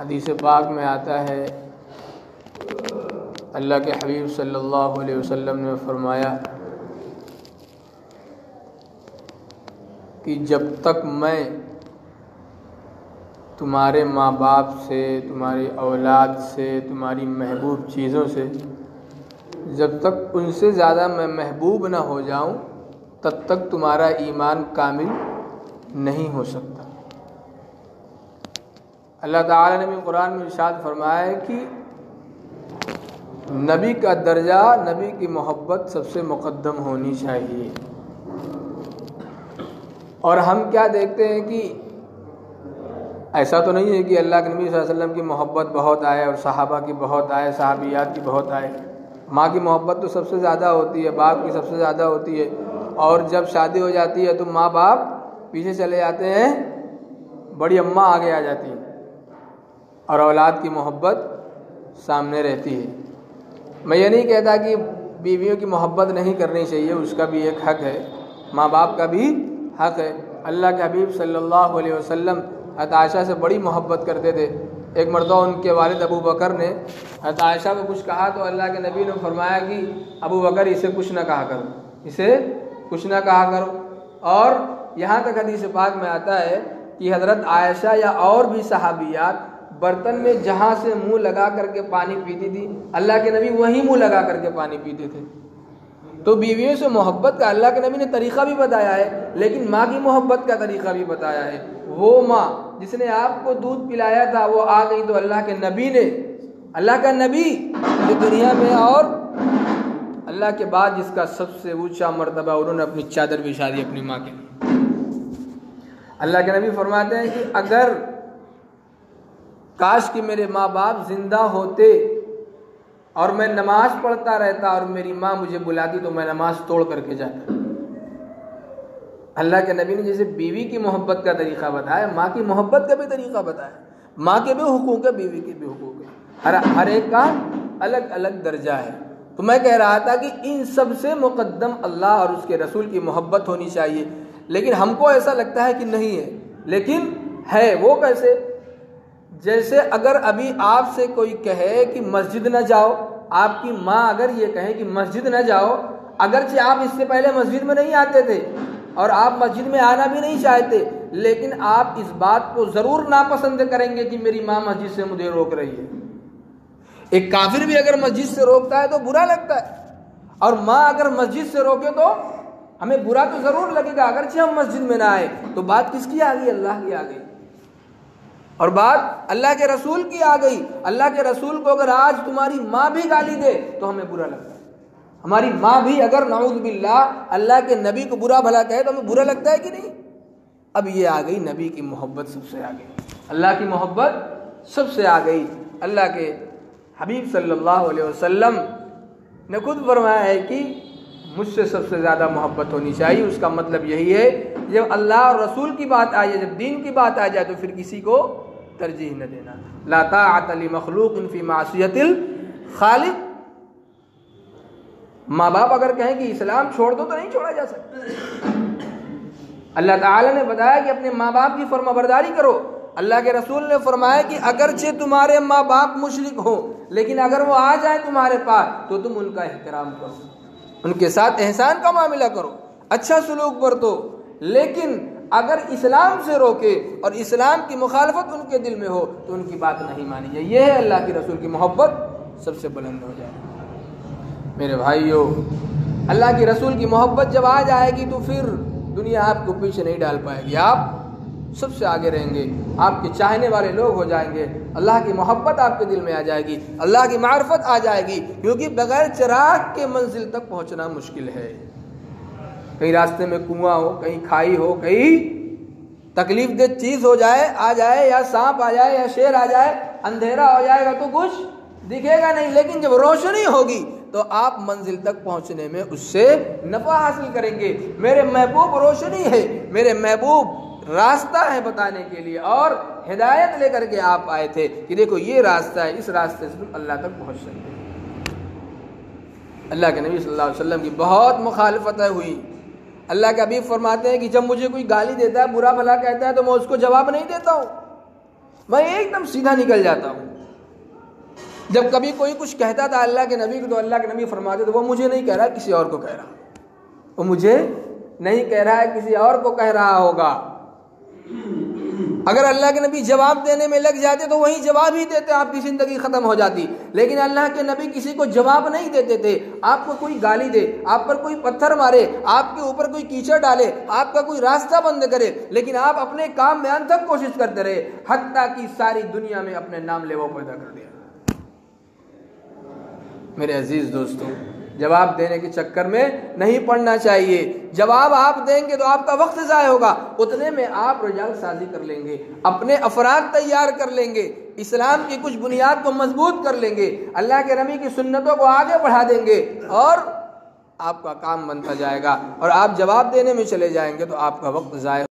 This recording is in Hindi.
हदीस पाक में आता है, अल्लाह के हबीब सल्लल्लाहु अलैहि वसल्लम ने फरमाया कि जब तक मैं तुम्हारे माँ बाप से, तुम्हारी औलाद से, तुम्हारी महबूब चीज़ों से, जब तक उनसे ज़्यादा मैं महबूब ना हो जाऊं, तब तक तुम्हारा ईमान कामिल नहीं हो सकता। अल्लाह ताला ने भी कुरान में इरशाद फरमाया है कि नबी का दर्जा, नबी की मोहब्बत सबसे मुक़द्दम होनी चाहिए। और हम क्या देखते हैं कि ऐसा तो नहीं है कि अल्लाह के नबी सल्लल्लाहु अलैहि वसल्लम की मोहब्बत बहुत आए और सहाबा की बहुत आए, सहाबियात की बहुत आए। माँ की मोहब्बत तो सबसे ज़्यादा होती है, बाप की सबसे ज़्यादा होती है, और जब शादी हो जाती है तो माँ बाप पीछे चले जाते हैं, बड़ी अम्मा आगे आ जाती है और औलाद की मोहब्बत सामने रहती है। मैं ये नहीं कहता कि बीवियों की मोहब्बत नहीं करनी चाहिए, उसका भी एक हक़ है, माँ बाप का भी हक़ है। अल्लाह के हबीब सल्लल्लाहु अलैहि वसल्लम हज़रत आयशा से बड़ी मोहब्बत करते थे। एक मरतबा उनके वालिद अबू बकर ने हज़रत आयशा को कुछ कहा तो अल्लाह के नबी ने फरमाया कि अबू बकर इसे कुछ ना कहा करो, इसे कुछ ना कहा करो। और यहाँ तक हदीस पाक में आता है कि हज़रत आयशा या और भी सहाबियात बर्तन में जहाँ से मुंह लगा करके पानी पीती थी, अल्लाह के नबी वहीं मुंह लगा करके पानी पीते थे। तो बीवियों से मोहब्बत का अल्लाह के नबी ने तरीक़ा भी बताया है, लेकिन माँ की मोहब्बत का तरीक़ा भी बताया है। वो माँ जिसने आपको दूध पिलाया था वो आ गई तो अल्लाह के नबी ने, अल्लाह का नबी जो दुनिया में और अल्लाह के बाद जिसका सबसे ऊंचा मर्तबा, उन्होंने अपनी चादर बिछा दी अपनी माँ के। अल्लाह के नबी फरमाते हैं कि अगर काश कि मेरे माँ बाप जिंदा होते और मैं नमाज पढ़ता रहता और मेरी माँ मुझे बुलाती तो मैं नमाज तोड़ करके जाता। अल्लाह के नबी ने जैसे बीवी की मोहब्बत का तरीक़ा बताया, माँ की मोहब्बत का भी तरीक़ा बताया। माँ के भी हुकूक है, बीवी के भी हुकूक है, हर एक का अलग अलग दर्जा है। तो मैं कह रहा था कि इन सब से मुक़द्दम अल्लाह और उसके रसूल की मोहब्बत होनी चाहिए, लेकिन हमको ऐसा लगता है कि नहीं है। लेकिन है वो कैसे? जैसे अगर अभी आपसे कोई कहे कि मस्जिद न जाओ, आपकी माँ अगर ये कहे कि मस्जिद न जाओ, अगरचे आप इससे पहले मस्जिद में नहीं आते थे और आप मस्जिद में आना भी नहीं चाहते, लेकिन आप इस बात को ज़रूर नापसंद करेंगे कि मेरी माँ मस्जिद से मुझे रोक रही है। एक काफिर भी अगर मस्जिद से रोकता है तो बुरा लगता है, और माँ अगर मस्जिद से रोके तो हमें बुरा तो ज़रूर लगेगा, अगरचे हम मस्जिद में ना आए। तो बात किसकी आ गई? अल्लाह की आ गई, और बात अल्लाह के रसूल की आ गई। अल्लाह के रसूल को अगर आज तुम्हारी माँ भी गाली दे तो हमें बुरा लगता है। हमारी माँ भी अगर नाउज़ बिल्लाह अल्लाह के नबी को बुरा भला कहे तो हमें बुरा लगता है कि नहीं? अब ये आ गई नबी की मोहब्बत सबसे आ गई, अल्लाह की मोहब्बत सबसे आ गई। अल्लाह के हबीब सल्लल्लाहु अलैहि वसल्लम ने खुद फरमाया है कि मुझसे सबसे ज़्यादा मोहब्बत होनी चाहिए। उसका मतलब यही है, जब अल्लाह और रसूल की बात आ जाए, जब दीन की बात आ जाए तो फिर किसी को तरजीह न देना। ला ताअत लि मखलूक़िन फ़ी मासियतिल खालिक़। माँ बाप अगर कहें कि इस्लाम छोड़ दो तो नहीं छोड़ा जा सकता। अल्लाह ताला ने बताया कि अपने माँ बाप की फरमाबरदारी करो। अल्लाह के रसूल ने फरमाया कि अगरचे तुम्हारे माँ बाप मुशरिक हो, लेकिन अगर वो आ जाए तुम्हारे पास तो तुम उनका एहतराम करो, उनके साथ एहसान का मामला करो, अच्छा सलूक बरतो। लेकिन अगर इस्लाम से रोके और इस्लाम की मुखालफत उनके दिल में हो तो उनकी बात नहीं मानी जाए। यह है अल्लाह के रसूल की मोहब्बत सबसे बुलंद हो जाए। मेरे भाइयों, अल्लाह के रसूल की मोहब्बत जब आ जाएगी तो फिर दुनिया आपको पीछे नहीं डाल पाएगी, आप सबसे आगे रहेंगे, आपके चाहने वाले लोग हो जाएंगे, अल्लाह की मोहब्बत आपके दिल में आ जाएगी, अल्लाह की मार्फत आ जाएगी। क्योंकि बगैर चिराग के मंजिल तक पहुंचना मुश्किल है। कहीं रास्ते में कुआं हो, कहीं खाई हो, कहीं तकलीफ दे चीज़ हो जाए, आ जाए, या सांप आ जाए या शेर आ जाए, अंधेरा हो जाएगा तो कुछ दिखेगा नहीं, लेकिन जब रोशनी होगी तो आप मंजिल तक पहुंचने में उससे नफ़ा हासिल करेंगे। मेरे महबूब रोशनी है, मेरे महबूब रास्ता है बताने के लिए, और हिदायत लेकर के आप आए थे कि देखो ये रास्ता है, इस रास्ते से तुम अल्लाह तक पहुंच सकते। अल्लाह के नबी सल्लल्लाहु अलैहि वसल्लम की बहुत मुखालफतें हुई। अल्लाह के हबीब फरमाते हैं कि जब मुझे कोई गाली देता है, बुरा भला कहता है, तो मैं उसको जवाब नहीं देता हूँ, मैं एकदम सीधा निकल जाता हूँ। जब कभी कोई कुछ कहता था अल्लाह के नबी को, तो अल्लाह के नबी फरमाते थे वो मुझे नहीं कह रहा, किसी और को कह रहा, वो मुझे नहीं कह रहा है, किसी और को कह रहा होगा। अगर अल्लाह के नबी जवाब देने में लग जाते तो वही जवाब ही देते, आपकी ज़िंदगी ख़त्म हो जाती। लेकिन अल्लाह के नबी किसी को जवाब नहीं देते थे। आपको कोई गाली दे, आप पर कोई पत्थर मारे, आपके ऊपर कोई कीचड़ डाले, आपका कोई रास्ता बंद करे, लेकिन आप अपने काम में अनथक कोशिश करते रहे, हत्ता कि सारी दुनिया में अपने नाम लेवा पैदा कर दिया। मेरे अजीज दोस्तों, जवाब देने के चक्कर में नहीं पड़ना चाहिए। जवाब आप देंगे तो आपका वक्त ज़ाय होगा, उतने में आप रिजल्ट साजी कर लेंगे, अपने अफराद तैयार कर लेंगे, इस्लाम की कुछ बुनियाद को मजबूत कर लेंगे, अल्लाह के नबी की सुन्नतों को आगे बढ़ा देंगे और आपका काम बनता जाएगा। और आप जवाब देने में चले जाएंगे तो आपका वक्त ज़ाय